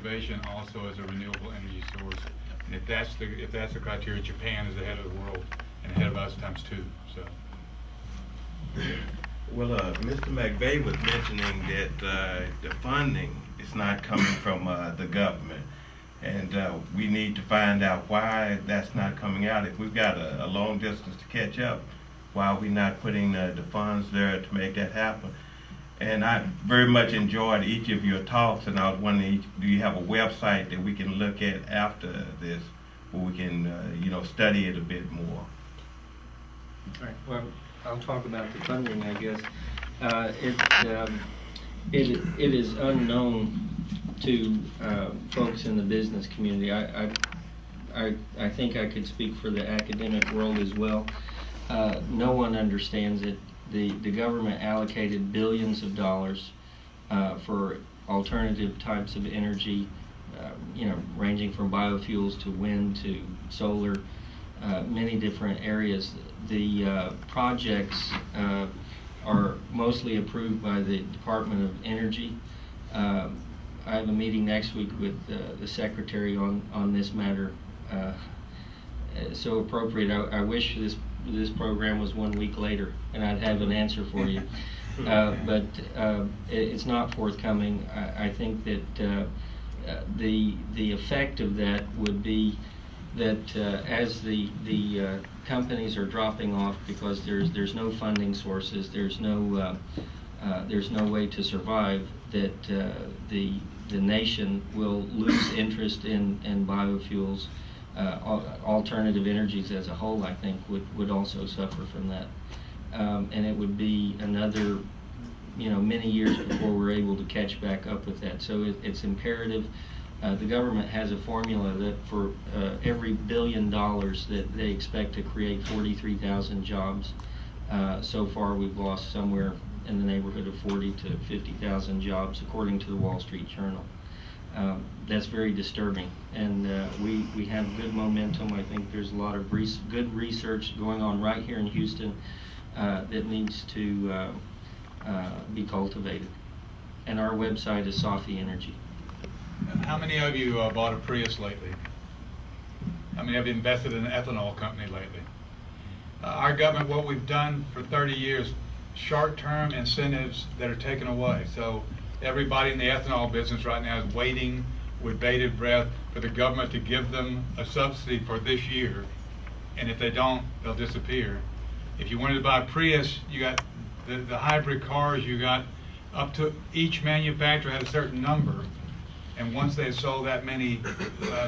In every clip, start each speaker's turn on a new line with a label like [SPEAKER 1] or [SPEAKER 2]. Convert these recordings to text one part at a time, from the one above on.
[SPEAKER 1] conservation also as a renewable energy source. And if that's the criteria, Japan is ahead of the world and ahead of us times 2. So.
[SPEAKER 2] Well, Mr. McVeigh was mentioning that the funding is not coming from the government, and we need to find out why that's not coming out. If we've got a long distance to catch up, why are we not putting the funds there to make that happen? And I very much enjoyed each of your talks, and I was wondering, do you have a website that we can look at after this, where we can, study it a bit more?
[SPEAKER 3] All right. Well, I'll talk about the funding, I guess. It is unknown to folks in the business community. I think I could speak for the academic world as well. No one understands it. The government allocated billions of dollars for alternative types of energy, ranging from biofuels to wind to solar, many different areas. The projects are mostly approved by the Department of Energy. I have a meeting next week with the Secretary on this matter. So appropriate. I wish this program was 1 week later and I'd have an answer for you. But it's not forthcoming. I think that the effect of that would be that as the companies are dropping off because there's no funding sources, there's no way to survive, that the nation will lose interest in biofuels. Alternative energies as a whole, I think, would also suffer from that, and it would be another many years before we're able to catch back up with that. So it's imperative. The government has a formula that for every $1 billion that they expect to create 43,000 jobs. So far we've lost somewhere in the neighborhood of 40 to 50,000 jobs, according to the Wall Street Journal. That's very disturbing, and we have good momentum. I think there's a lot of good research going on right here in Houston that needs to be cultivated. And our website is Safi Energy.
[SPEAKER 1] How many of you bought a Prius lately? How many have invested in an ethanol company lately? Our government, what we've done for 30 years, short-term incentives that are taken away. So everybody in the ethanol business right now is waiting with bated breath for the government to give them a subsidy for this year. And if they don't, they'll disappear. If you wanted to buy a Prius, you got the hybrid cars, you got up to each manufacturer had a certain number. And once they sold that many,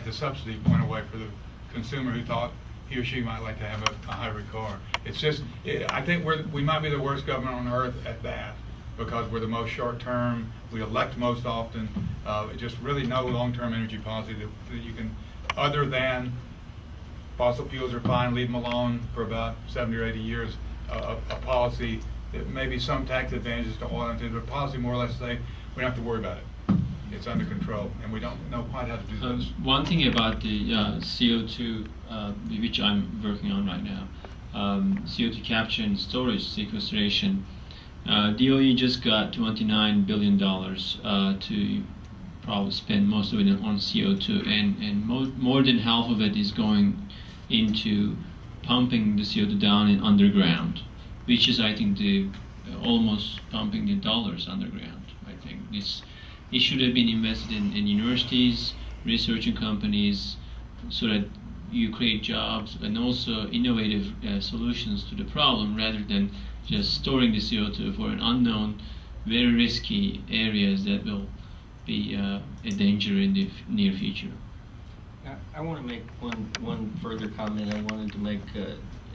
[SPEAKER 1] the subsidy went away for the consumer who thought he or she might like to have a hybrid car. It's just, I think we might be the worst government on earth at that, because we're the most short-term, we elect most often, just really no long-term energy policy that you can, other than fossil fuels are fine, leave them alone for about 70 or 80 years, a policy that maybe some tax advantages to oil and but policy more or less say we don't have to worry about it. It's under control, and we don't know quite how to do this.
[SPEAKER 4] One thing about the CO2, which I'm working on right now, CO2 capture and storage sequestration, DOE just got $29 billion to probably spend most of it on CO2, and more than half of it is going into pumping the CO2 down in underground, which is, I think, almost pumping the dollars underground. I think it should have been invested in universities, research companies, so that you create jobs and also innovative solutions to the problem, rather than just storing the CO2 for an unknown, very risky areas that will be a danger in the near future.
[SPEAKER 3] I want to make one further comment I wanted to make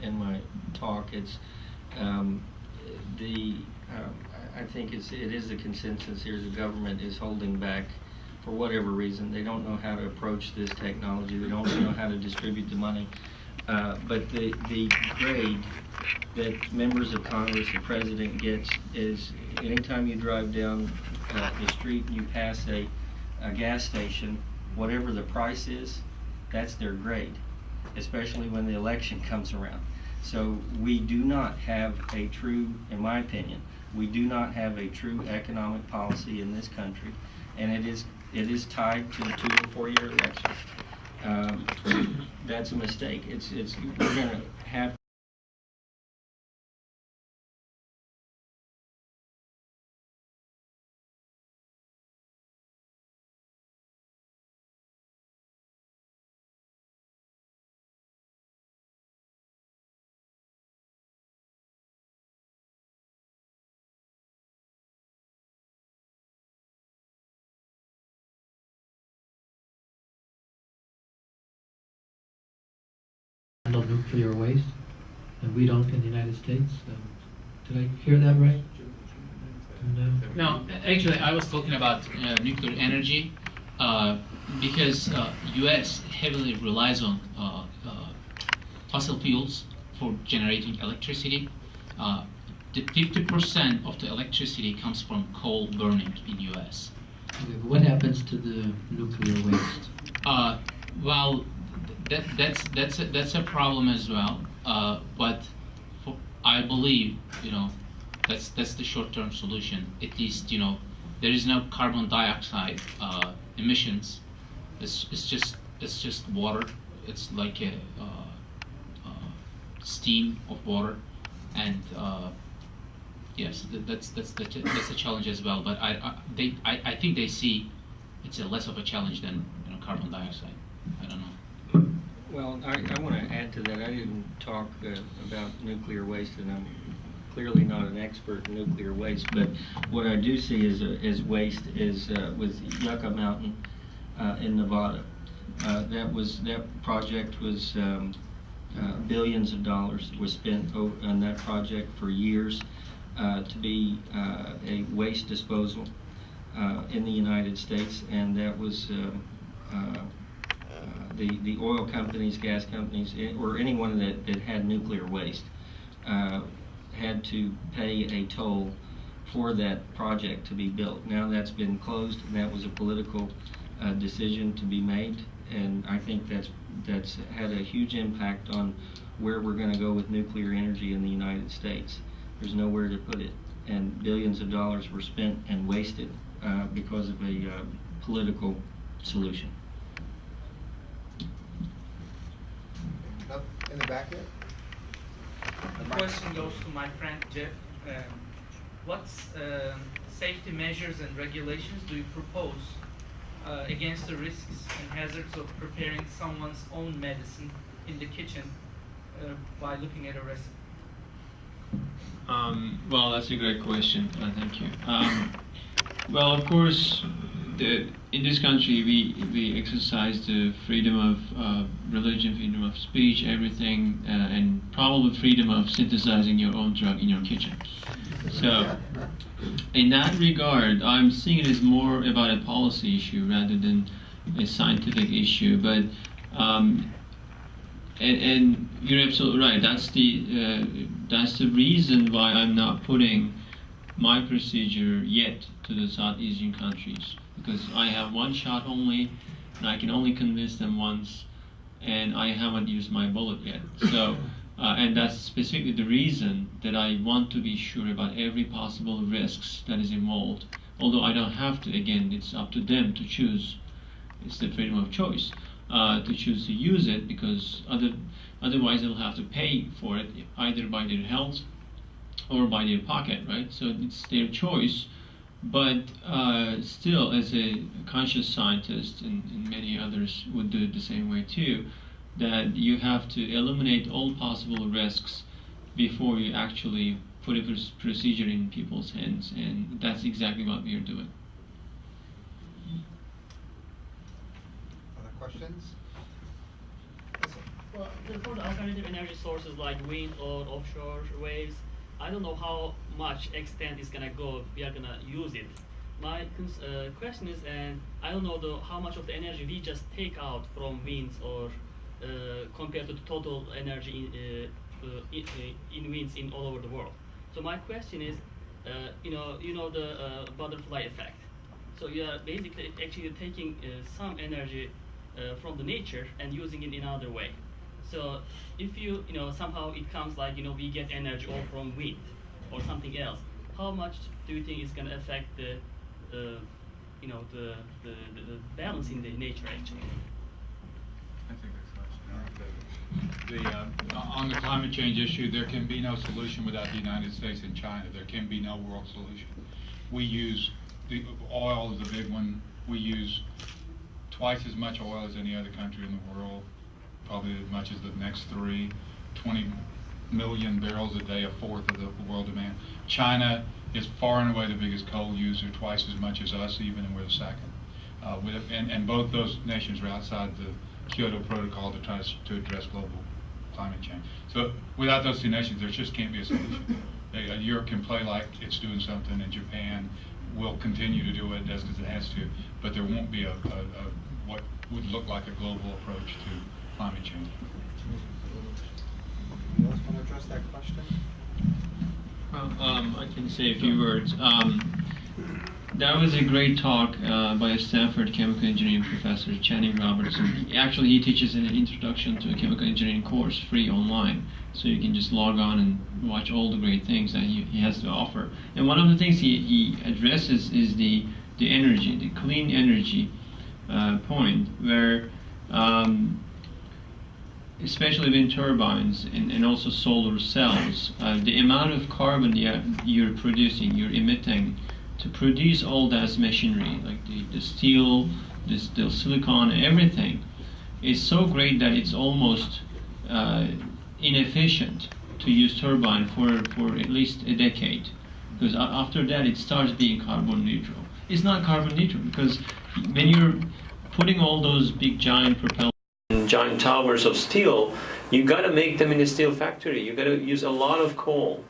[SPEAKER 3] in my talk. It's I think it is a consensus here. The government is holding back for whatever reason. They don't know how to approach this technology. They don't know how to distribute the money. But the grade that members of Congress, the president gets, is anytime you drive down the street and you pass a gas station, whatever the price is, that's their grade, especially when the election comes around. So we do not have a true, in my opinion, we do not have a true economic policy in this country, and it is it is tied to the 2 and 4 year election. That's a mistake. We're going to have
[SPEAKER 5] handle nuclear waste, and we don't in the United States. Did I hear that right?
[SPEAKER 6] No, actually, I was talking about nuclear energy because U.S. heavily relies on fossil fuels for generating electricity. The 50% of the electricity comes from coal burning in U.S.
[SPEAKER 5] Okay, but what happens to the nuclear waste?
[SPEAKER 6] Well, that's a problem as well. But I believe that's the short-term solution. At least there is no carbon dioxide emissions. It's just water. It's like a steam of water, and yes, that's a challenge as well. But I think they see it's a less of a challenge than carbon dioxide. I don't know.
[SPEAKER 3] Well, I want to add to that. I didn't talk about nuclear waste, and I'm clearly not an expert in nuclear waste. But what I do see is waste is with Yucca Mountain in Nevada. That project was billions of dollars was spent on that project for years to be a waste disposal in the United States, and that was. The oil companies, gas companies, or anyone that had nuclear waste had to pay a toll for that project to be built. Now that's been closed, and that was a political decision to be made, and I think that's had a huge impact on where we're going to go with nuclear energy in the United States. There's nowhere to put it, and billions of dollars were spent and wasted because of a political solution.
[SPEAKER 7] Up in the back there.
[SPEAKER 8] The question goes to my friend Jeff. What safety measures and regulations do you propose against the risks and hazards of preparing someone's own medicine in the kitchen by looking at a recipe?
[SPEAKER 4] Well, that's a great question. Thank you. Well, of course, in this country, we exercise the freedom of religion, freedom of speech, everything, and probably freedom of synthesizing your own drug in your kitchen. So, in that regard, I'm seeing it as more about a policy issue rather than a scientific issue. But and you're absolutely right. That's the reason why I'm not putting my procedure yet to the South Asian countries, because I have one shot only, and I can only convince them once, and I haven't used my bullet yet. So, and that's specifically the reason that I want to be sure about every possible risks that is involved. Although I don't have to. Again, it's up to them to choose. It's the freedom of choice to choose to use it, because otherwise they'll have to pay for it either by their health or by their pocket, right? So it's their choice. But still, as a conscious scientist, and many others would do it the same way too, that you have to eliminate all possible risks before you actually put a procedure in people's hands, and that's exactly what we are doing.
[SPEAKER 7] Other questions?
[SPEAKER 9] Well, for the alternative energy sources like wind or offshore waves, I don't know how much extent is gonna go. We are gonna use it. My question is, and I don't know how much of the energy we just take out from winds or compared to the total energy in winds in all over the world. So my question is, you know the butterfly effect. So you are basically actually taking some energy from the nature and using it in another way. So if you somehow it comes like we get energy all from wind or something else, how much do you think it's going to affect the you know, the balance in the nature actually.
[SPEAKER 1] On the climate change issue, there can be no solution without the United States and China. There can be no world solution. We use oil is a big one. We use twice as much oil as any other country in the world, probably as much as the next three. 20 million barrels a day, a fourth of the world demand. China is far and away the biggest coal user, twice as much as us even, and we're the second. And both those nations are outside the Kyoto Protocol to address global climate change. So without those two nations, there just can't be a solution. Europe can play like it's doing something, and Japan will continue to do what it does because it has to, but there won't be what would look like a global approach to climate change.
[SPEAKER 7] You else want to address that question?
[SPEAKER 4] I can say a few words. That was a great talk by a Stanford chemical engineering professor, Channing Robertson. Actually, he teaches an introduction to a chemical engineering course free online. So you can just log on and watch all the great things that he has to offer. And one of the things he addresses is the energy, the clean energy point, where especially wind turbines and also solar cells, the amount of carbon you're producing, you're emitting to produce all that machinery, like the steel, the silicon, everything, is so great that it's almost inefficient to use turbine for at least a decade, because after that it starts being carbon neutral. It's not carbon neutral because when you're putting all those big giant propellers and giant towers of steel, you got to make them in a steel factory. You got to use a lot of coal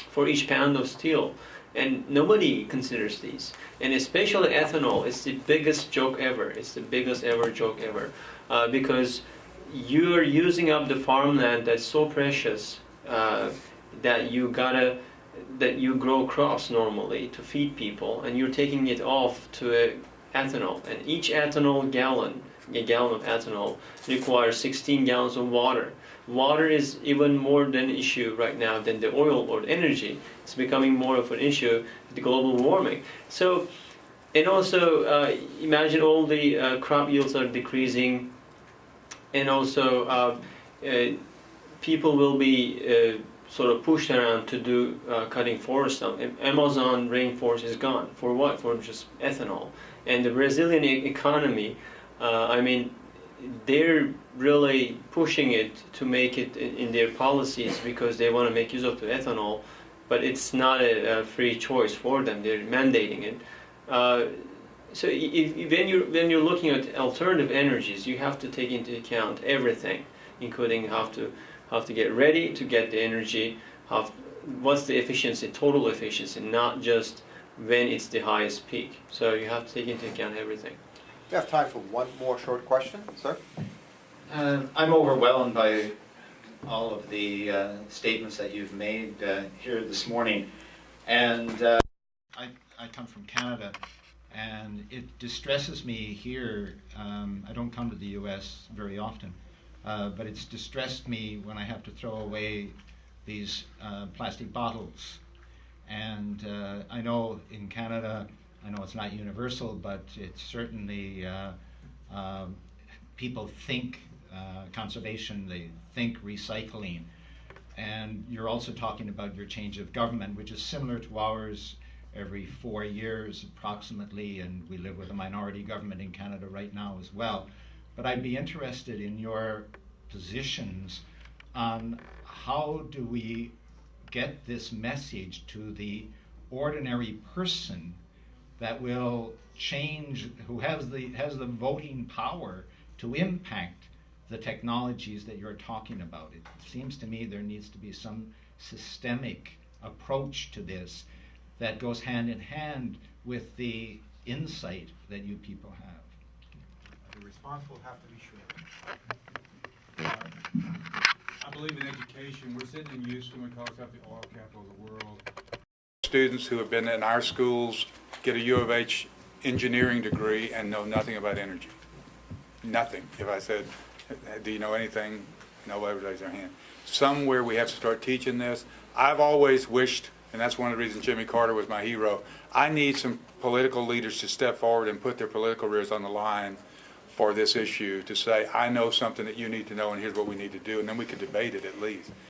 [SPEAKER 4] for each pound of steel, and nobody considers these. And especially ethanol, it's the biggest joke ever. It's the biggest ever joke ever, because you're using up the farmland that's so precious that you grow crops normally to feed people, and you're taking it off to ethanol. And each ethanol gallon, a gallon of ethanol, requires 16 gallons of water. Water is even more than an issue right now than the oil or energy. It's becoming more of an issue with the global warming. So, and also imagine all the crop yields are decreasing, and also people will be sort of pushed around to do cutting forest down. Amazon rainforest is gone. For what? For just ethanol. And the Brazilian economy, I mean, they're really pushing it to make it in their policies because they want to make use of the ethanol, but it's not a free choice for them. They're mandating it. So when you're looking at alternative energies, you have to take into account everything, including how to get ready to get the energy, what's the efficiency, total efficiency, not just when it's the highest peak. So you have to take into account everything.
[SPEAKER 7] We have time for one more short question, sir.
[SPEAKER 10] I'm overwhelmed by all of the statements that you've made here this morning. And I come from Canada, and it distresses me here. I don't come to the U.S. very often, but it's distressed me when I have to throw away these plastic bottles. And I know in Canada, I know it's not universal, but it's certainly people think conservation, they think recycling. And you're also talking about your change of government, which is similar to ours every 4 years approximately, and we live with a minority government in Canada right now as well. But I'd be interested in your positions on how do we get this message to the ordinary person that will change, who has the voting power to impact the technologies that you're talking about. It seems to me there needs to be some systemic approach to this that goes hand in hand with the insight that you people have.
[SPEAKER 1] The response will have to be short. I believe in education. We're sitting in Houston. We call ourselves the oil capital of the world. Students who have been in our schools get a U of H engineering degree and know nothing about energy. Nothing. If I said, do you know anything? Nobody would raise their hand. Somewhere we have to start teaching this. I've always wished And that's one of the reasons Jimmy Carter was my hero. I need some political leaders to step forward and put their political careers on the line for this issue, to say, I know something that you need to know, and here's what we need to do, and then we can debate it at least.